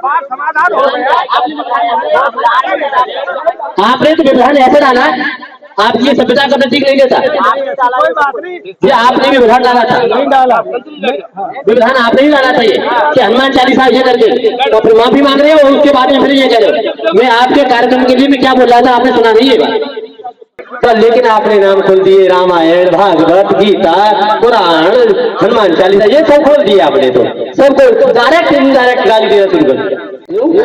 समाधान हो गया। आपने तो विधान ऐसे डाला, आपकी सभ्यता का प्रतीक नहीं देता। कोई बात नहीं, ये आपने भी विधान डाला था, नहीं डाला विधान आपने ही डाला था ये कि हनुमान चालीसा ये करके तो फिर माफी मांग रहे हो और उसके बाद में फिर ये कह रहे हो। मैं आपके कार्यक्रम के लिए भी क्या बोल रहा था, आपने सुना नहीं ये बात। तो लेकिन आपने नाम खोल दिए, रामायण, भागवत, गीता, पुराण, हनुमान चालीसा, ये सब खोल दिए आपने। तो सबको डायरेक्ट इनडायरेक्ट गाली देना शुरू कर दिया।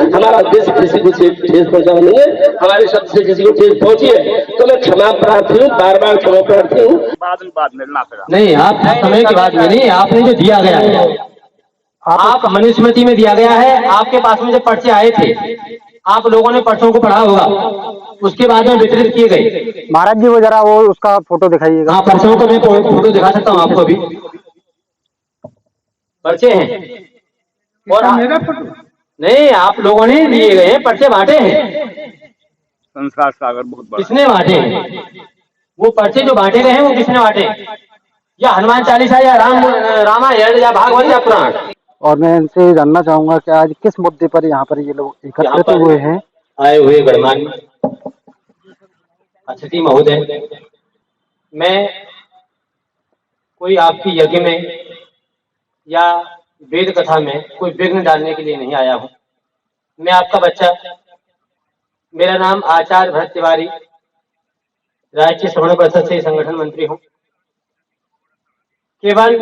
हमारा उद्देश्य किसी को ठेस पहुंचाना नहीं है, हमारे शब्द से किसी को ठेस पहुंची है तो मैं क्षमा प्रार्थी हूँ, बार बार क्षमा प्रार्थी हूँ। बाद मिलना पड़ा नहीं, आप समय की बात में नहीं, आपने जो दिया गया है, आप मनुस्मृति में दिया गया है। आपके पास में जब पर्चे आए थे, आप लोगों ने पर्चों को पढ़ा होगा, उसके बाद में वितरित किए गए। महाराज जी वो जरा वो उसका फोटो दिखाइएगा। हाँ, पर्चों को मैं फोटो दिखा सकता हूँ आपको। अभी पर्चे हैं और मेरा फोटो नहीं, आप लोगों ने दिए गए हैं, पर्चे बांटे हैं। संस्कार सागर बहुत बड़ा किसने बांटे हैं? वो पर्चे जो बांटे गए हैं वो किसने बांटे? या हनुमान चालीसा, या रामायण, या भागवत, या पुराण? और मैं इनसे जानना चाहूंगा कि आज किस मुद्दे पर यहाँ पर ये लोग एकत्रित हुए हैं? आए हुए गणमान्य अतिथि महोदय, मैं कोई आपकी यज्ञ में या वेद कथा में कोई विघ्न डालने के लिए नहीं आया हूं। मैं आपका बच्चा, मेरा नाम आचार्य भरत तिवारी, राज्य श्रवण परिषद से संगठन मंत्री हूं। केवल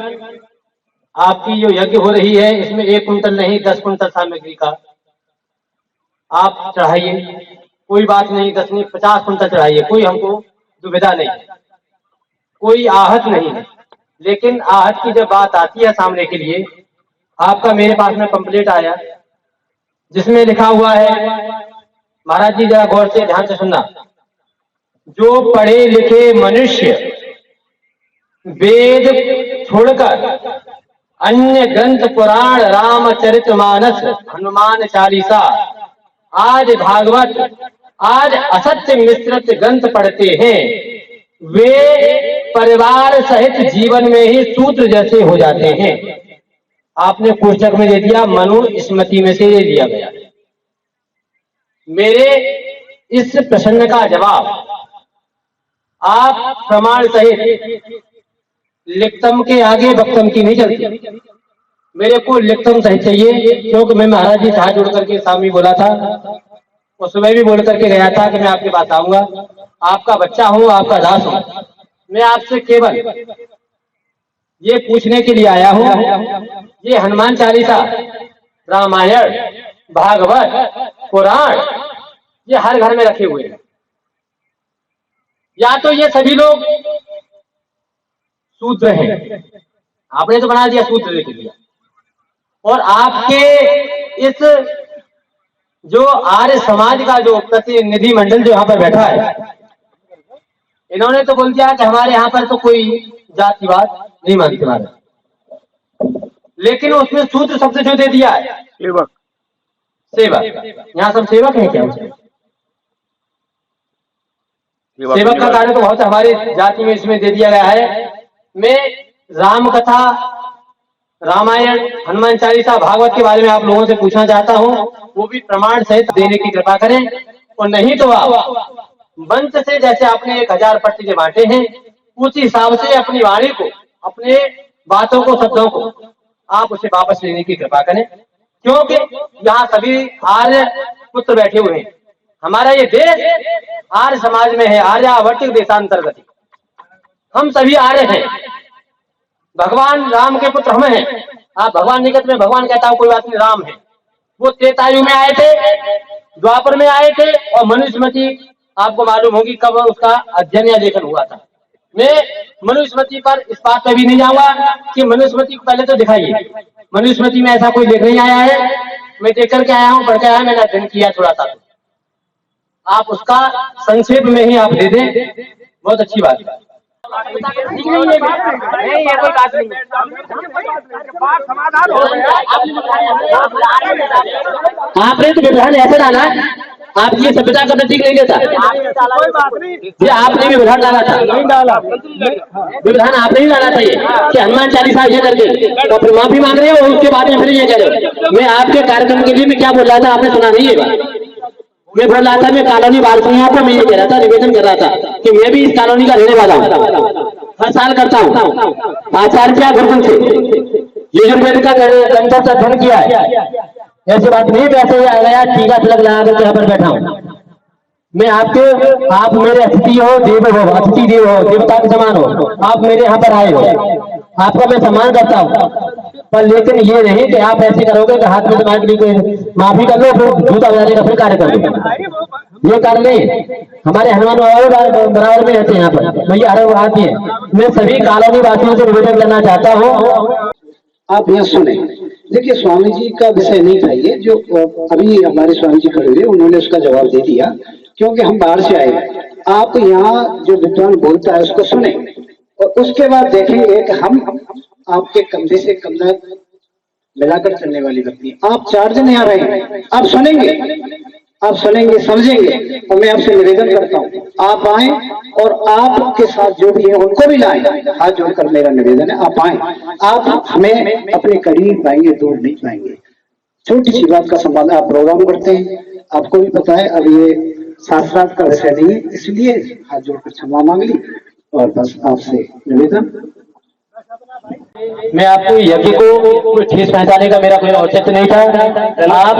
आपकी जो यज्ञ हो रही है इसमें 1 कुंटल नहीं 10 कुंटल सामग्री का आप चढ़ाइए, कोई बात नहीं, 10 नहीं 50 कुंटल चढ़ाइए, कोई हमको दुविधा नहीं, कोई आहत नहीं है। लेकिन आहत की जब बात आती है सामने के लिए, आपका मेरे पास में कंप्लेंट आया जिसमें लिखा हुआ है, महाराज जी जरा गौर से ध्यान से सुनना, जो पढ़े लिखे मनुष्य वेद छोड़कर अन्य ग्रंथ पुराण, रामचरितमानस, हनुमान चालीसा, आज भागवत, आज असत्य मिश्रित ग्रंथ पढ़ते हैं, वे परिवार सहित जीवन में ही सूत्र जैसे हो जाते हैं। आपने पुस्तक में दे दिया, मनुस्मृति में से ये दिया गया। मेरे इस प्रश्न का जवाब आप प्रमाण सहित, लिखतम के आगे वक्तम की नहीं चलती, मेरे को लिखतम सहित चाहिए। क्योंकि मैं महाराज जी से हाथ जोड़ करके सामने बोला था और सुबह भी बोल करके गया था कि मैं आपके पास आऊंगा, आपका बच्चा हूं, आपका दास हूं। मैं आपसे केवल ये पूछने के लिए आया हूं, ये हनुमान चालीसा, रामायण, भागवत, पुराण, ये हर घर में रखे हुए हैं। या तो ये सभी लोग सूत्र हैं, आपने तो बना दिया सूत्र लिख दिया, और आपके इस जो आर्य समाज का जो प्रतिनिधि मंडल जो यहाँ पर बैठा है, इन्होंने तो बोल दिया कि हमारे यहाँ पर तो कोई जातिवाद नहीं मानते महाराज। लेकिन उसमें सूत्र शब्द जो दे दिया है, सेवक, सेवक, यहाँ सब सेवक हैं क्या? सेवक का कार्य तो बहुत हमारी जाति में इसमें दे दिया गया है। मैं राम कथा, रामायण, हनुमान चालीसा, भागवत के बारे में आप लोगों से पूछना चाहता हूं, वो भी प्रमाण सहित देने की कृपा करें। और नहीं तो आप मंच से जैसे आपने 1000 पर्चे के बांटे हैं, उस हिसाब से अपनी वाणी को, अपने बातों को, शब्दों को आप उसे वापस लेने की कृपा करें। क्योंकि यहाँ सभी आर्य पुत्र बैठे हुए हैं। हमारा ये देश आर्य समाज में है, आर्यावर्तिक देशांतर्गत, हम सभी आर्य हैं, भगवान राम के पुत्र हम हैं। आप भगवान निकट में भगवान कहता हूं, कोई बात नहीं, राम है। वो त्रेतायु में आए थे, द्वापर में आए थे, और मनुस्मृति आपको मालूम होगी कब उसका अध्ययन या लेखन हुआ था। मैं मनुस्मृति पर इस बात पर भी नहीं जाऊंगा कि मनुस्मृति को पहले तो दिखाइए, मनुस्मृति में ऐसा कोई लेख नहीं आया है। मैं देख करके आया हूं, पढ़ के आया, मैंने अध्ययन किया थोड़ा सा, आप उसका संक्षेप में ही आप दे दें, बहुत अच्छी बात है। समाधान हो गया। आपने तो विधान ऐसे डाला, आप ये सभ्यता का प्रतीक नहीं लेता? कोई बात नहीं। ये आपने भी विधान डाला था, नहीं डाला। विधान आपने ही डाला था ये कि हनुमान चालीसा ये करके तो फिर माफी मांग रहे हो, उसके बाद में फिर ये कह रहे हो। मैं आपके कार्यक्रम के लिए मैं क्या बोल रहा था आपने सुना नहीं है बात? मैं बोल रहा था मैं कॉलोनी वासियों को मैं ये कह रहा था, निवेदन कर रहा था कि मैं भी इस कॉलोनी का रहने वाला हूँ, हर साल करता हूँ। आचार्य गुरुकुल से यजुर्वेद का ग्रंथों से अध्ययन किया है, ऐसी बात नहीं। वैसे ही आया टीका तिलक लगा कर यहाँ पर बैठा हूँ मैं। आप मेरे अतिथि हो, देव हो, अतिथि देव हो, देवता के समान हो। आप मेरे यहाँ पर आए हो, आपका मैं सम्मान करता हूँ, पर लेकिन ये नहीं कि आप ऐसे करोगे कि हाथ में तुम्हारे लिए कोई माफी कर लो फिर जूता बजाने का फिर कार्य कर लो। ये कार्य नहीं। हमारे हनुमान बराबर में रहते हैं यहाँ पर, भैया हर आती है। मैं सभी कॉलोनी वासियों से निवेदन करना चाहता हूँ, आप यहाँ सुने। देखिए स्वामी जी का विषय नहीं था ये, जो अभी हमारे स्वामी जी खड़े हुए उन्होंने उसका जवाब दे दिया, क्योंकि हम बाहर से आए। आप यहाँ जो विद्वान बोलता है उसको सुने और उसके बाद देखेंगे कि हम आपके कंधे से कंधा मिलाकर चलने वाली व्यक्ति हैं। आप 4 दिन यहाँ रहे, आप सुनेंगे समझेंगे। और मैं आपसे निवेदन करता हूँ आप आए और आपके साथ जो भी है उनको भी लाएं। हाथ जोड़कर मेरा निवेदन है, आप आए। आप हमें अपने करीब पाएंगे, दूर नहीं पाएंगे। छोटी सी बात का संवाद आप प्रोग्राम करते हैं, आपको भी पता है। अब ये शास्त्रार्थ का विषय नहीं है, इसलिए हाथ जोड़कर क्षमा मांग ली और बस आपसे निवेदन। मैं आपको यज्ञ को ठेस पहुंचाने का मेरा कोई औचित्य नहीं था। आप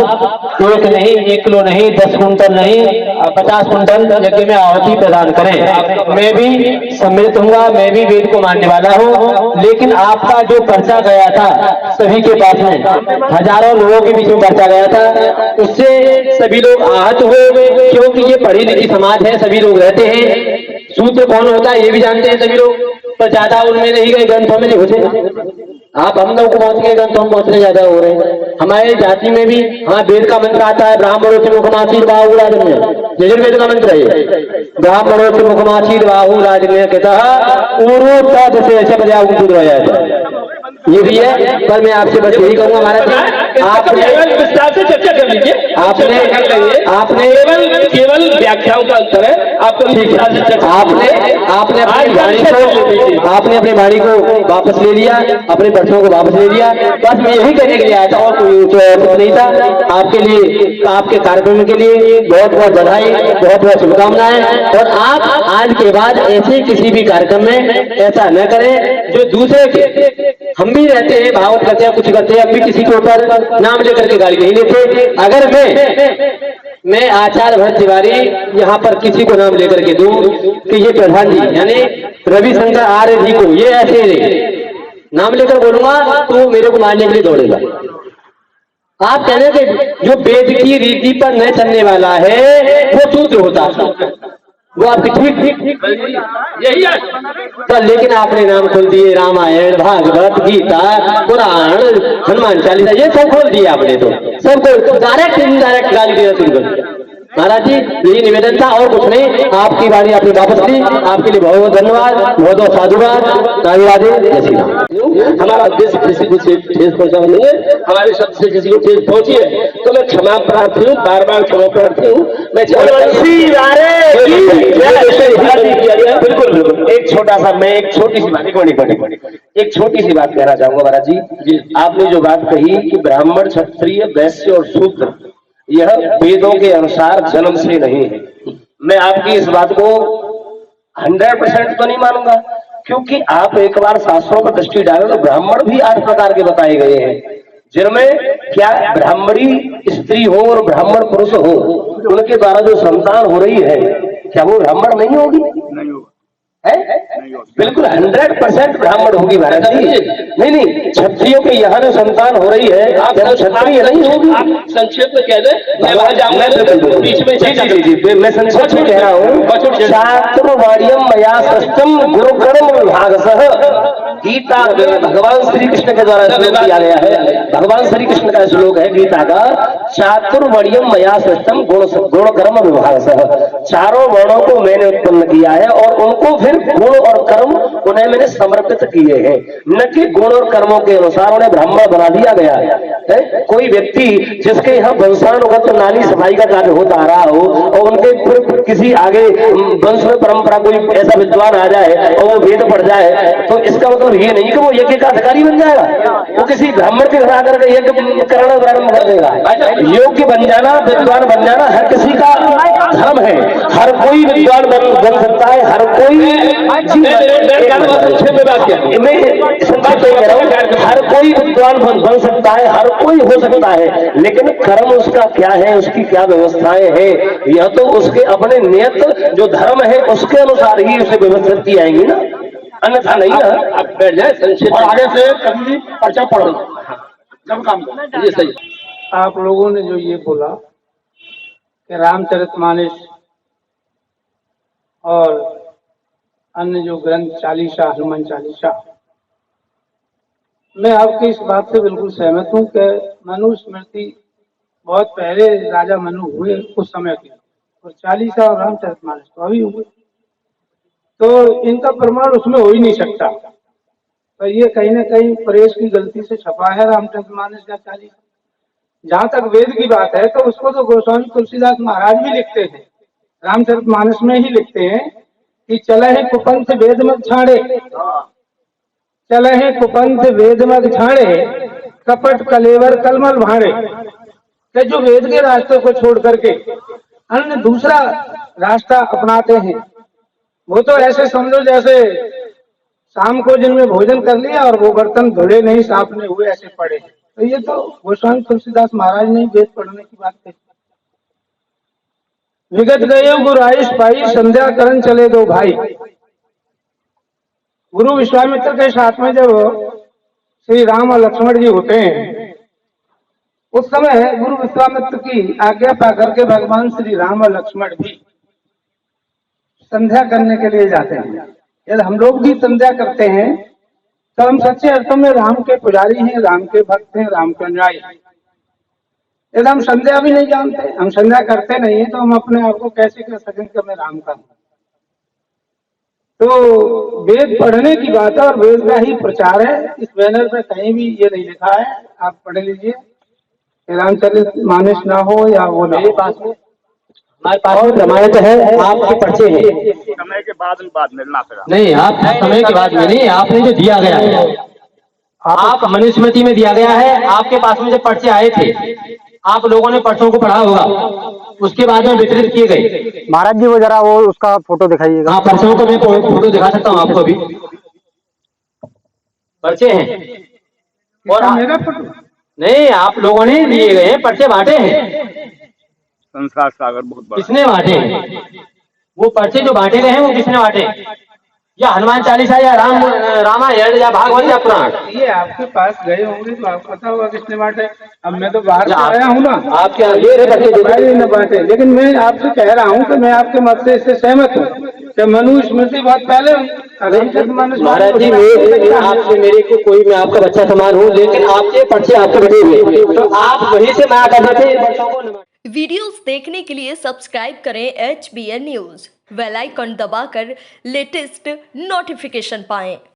1 नहीं, 1 किलो नहीं, 10 कुंटल नहीं, 50 कुंटल यज्ञ में आहुति प्रदान करें। मैं भी सम्मिलित हूँगा, मैं भी वेद को मानने वाला हूँ। लेकिन आपका जो पर्चा गया था सभी के पास में, हजारों लोगों के बीच में पर्चा गया था, उससे सभी लोग आहत हुए, क्योंकि ये पढ़ी लिखी समाज है, सभी लोग रहते हैं। सूत्र कौन होता है ये भी जानते हैं सभी लोग, पर ज्यादा उनमें नहीं गए, ग्रंथों में नहीं घुसे। आप हम लोग को पहुंच गए, ग्रंथों में पहुंचने ज्यादा हो रहे हैं। हमारे जाति में भी हाँ वेद का मंत्र आता है, ब्राह्मणों से मुखमासीर बाहु राजन्य, यजुर्वेद का मंत्र है। ब्राह्मणों से मुखमासीर बाहु राजन्य कहता ऊरू तद से ऐसे बजा ये भी है। पर मैं आपसे बस यही कहूंगा महाराज जी, आपने विस्तार से चर्चा कर लीजिए। आपने केवल व्याख्याओं का अंतर है, आपको आपने अपनी वाणी को वापस ले लिया, अपने प्रश्नों को वापस ले लिया। बस मैं यही कहने के लिए आया था और कोई कुछ नहीं था। आपके लिए, आपके कार्यक्रम के लिए बहुत बहुत बधाई, बहुत बहुत शुभकामनाएं। और आप आज के बाद ऐसे किसी भी कार्यक्रम में ऐसा न करें जो दूसरे के, हम भी रहते हैं, भावुक करते हैं, कुछ करते हैं, अब भी किसी के ऊपर नाम लेकर के गाली नहीं लेते। अगर मैं आचार्य भरत तिवारी यहाँ पर किसी को नाम लेकर के दूं कि ये प्रधान जी यानी रविशंकर आर्य जी को ये ऐसे नाम लेकर बोलूंगा तो मेरे को मारने के लिए दौड़ेगा। आप कहने के जो वेद की रीति पर न चलने वाला है वो शूद्र होता है, वो आपकी ठीक यही है। तो लेकिन आपने नाम खोल दिए, रामायण, भागवत, गीता, पुराण, हनुमान चालीसा, ये सब खोल दिए आपने। तो सबको डायरेक्ट इनडायरेक्ट गाली देना शुरू कर दिया। महाराज जी यही निवेदन था और कुछ नहीं। आपकी बारी आपने वापस ली, आपके लिए बहुत बहुत धन्यवाद, बहुत बहुत साधुवाद, धन्यवाद। जय श्री राम। हमारा उद्देश्य किसी को ठेस पहुंचाना नहीं है, हमारे शब्द से किसी को ठेस पहुंची है तो मैं क्षमा प्रार्थी हूँ, बार बार क्षमा प्रार्थी हूँ। मैं बिल्कुल एक छोटा सा, मैं एक छोटी सी बात, एक छोटी सी बात कहना चाहूंगा महाराज जी। आपने जो बात कही कि ब्राह्मण, क्षत्रिय, वैश्य और शूद्र यह वेदों के अनुसार जन्म से नहीं है, मैं आपकी इस बात को 100% तो नहीं मानूंगा, क्योंकि आप एक बार शास्त्रों पर दृष्टि डालें तो ब्राह्मण भी 8 प्रकार के बताए गए हैं, जिनमें क्या ब्राह्मणी स्त्री हो और ब्राह्मण पुरुष हो, उनके द्वारा जो संतान हो रही है क्या वो ब्राह्मण नहीं होगी? नहीं होगा है? बिल्कुल 100% ब्राह्मण होगी महाराज जी। नहीं, क्षत्रियों के यहाँ जो संतान हो रही है आप क्षत्रिय नहीं होगी। संक्षेप में कह दें, मैं वहां जाऊंगा बीच में। जी, मैं संक्षेप में कह रहा हूँ। चातुर्वर्ण्यम मया सृष्टम गुरुकर्म विभागशः, गीता भगवान श्री कृष्ण के द्वारा श्लोक किया गया है। भगवान श्री कृष्ण का श्लोक है गीता का, चातुर्वर्ण्यम मया सृष्टम गुण कर्म विभागशः, 4 वर्णों को मैंने उत्पन्न किया है और उनको फिर गुण और कर्म उन्हें मैंने समर्पित किए हैं, न कि गुण और कर्मों के अनुसार उन्हें ब्राह्मण बना दिया गया है। कोई व्यक्ति जिसके यहाँ वंशानुगत नाली सफाई का कार्य होता आ रहा हो और उनके फिर किसी आगे वंश में परंपरा कोई ऐसा विद्वान आ जाए और वो वेद पढ़ जाए, तो इसका मतलब ये नहीं कि वो यज्ञ का अधिकारी बन जाएगा। वो किसी ब्राह्मण के घर आकर के यज्ञ करना प्रारंभ कर देगा। योग्य बन जाना, विद्वान बन जाना हर किसी का धर्म है। हर कोई विद्वान बन सकता है, हर कोई हर कोई विद्वान बन सकता है, हर कोई हो सकता है, लेकिन कर्म उसका क्या है, उसकी क्या व्यवस्थाएं हैं, यह तो उसके अपने नियत जो धर्म है उसके अनुसार ही उसे व्यवस्थित की जाएंगी ना, अन्यथा नहीं ना। आप बैठ जाए संक्षेप और आगे से कभी पर्चा पढ़ो जब काम करो। ये सही। आप लोगों ने जो ये बोला कि रामचरितमानस और अन्य जो ग्रंथ चालीसा, हनुमान चालीसा, मैं आपकी इस बात से बिल्कुल सहमत हूँ कि मनुस्मृति बहुत पहले राजा मनु हुए उस समय के, और चालीसा और रामचरितमानस तो अभी हुए, तो इनका प्रमाण उसमें हो ही नहीं सकता। तो ये कहीं ना कहीं प्रेस की गलती से छपा है रामचरितमानस या चालीसा। जहाँ तक वेद की बात है तो उसको तो गोस्वामी तुलसीदास महाराज भी लिखते थे, रामचरितमानस में ही लिखते हैं कि चले हैं कुपंथ वेद मत छाड़े, चले हैं कुपंथ वेद मत छाड़े, कपट कलेवर कलमल भाड़े। कि जो वेद के रास्ते को छोड़ करके अन्य दूसरा रास्ता अपनाते हैं, वो तो ऐसे समझो जैसे शाम को जिनमें भोजन कर लिया और वो बर्तन धुले नहीं, साफ नहीं हुए, ऐसे पड़े। तो ये तो गोस्वामी तुलसीदास महाराज ने वेद पढ़ने की बात कही। विगत गए गुरु आयुष पाई, संध्या करण चले दो भाई। गुरु विश्वामित्र के साथ में जब श्री राम और लक्ष्मण जी होते हैं, उस समय गुरु विश्वामित्र की आज्ञा पाकर के भगवान श्री राम और लक्ष्मण भी संध्या करने के लिए जाते हैं। यदि हम लोग भी संध्या करते हैं तो हम सच्चे अर्थों में राम के पुजारी हैं, राम के भक्त हैं, राम के अनुयायी। यदि हम संध्या भी नहीं जानते, हम संध्या करते नहीं है, तो हम अपने आप को कैसे कह सकें कि मैं राम का हूं। तो वेद पढ़ने की बात है और वेद का ही प्रचार है। इस बैनर पे कहीं भी ये नहीं लिखा है, आप पढ़ लीजिए, रामचरितमानस ना हो या वो मेरे पास में, हमारे पास में प्रमाणित है, आपके पर्चे हैं। समय के बाद मिलना पड़ा नहीं, आप समय की बात में नहीं, आपने जो दिया गया है, आप मनुस्मृति में दिया गया है। आपके पास में जब पर्चे आए थे, आप लोगों ने पर्चों को पढ़ा होगा, उसके बाद में वितरित किए गए। महाराज जी वो जरा वो उसका फोटो दिखाइएगा। हाँ, पर्चों को मैं फोटो दिखा सकता हूँ आपको, अभी पर्चे हैं। और मेरा फोटो नहीं, आप लोगों ने दिए गए हैं, पर्चे बांटे हैं। संस्कार सागर बहुत बड़ा। किसने बांटे हैं? वो पर्चे जो बांटे गए हैं वो किसने बांटे? या हनुमान चालीसा या रामायण या भागवत या पुराण? ये आपके पास गए होंगे तो आपको पता होगा किसने बांटे। अब मैं तो बाहर से आया हूँ ना, आपके ये न बांटे, लेकिन मैं आपसे कह रहा हूँ कि मैं आपके मत से इससे सहमत हूँ कि मनुस्मृति बहुत पहले। महाराज जी, आपसे मेरे को कोई, मैं आपका बच्चा समान हूँ, लेकिन आपके पर्चे आपके बटे हुए, तो आप वहीं से माया कर देते। वीडियोस देखने के लिए सब्सक्राइब करें HBN न्यूज, बेल आइकन दबाकर लेटेस्ट नोटिफिकेशन पाएं।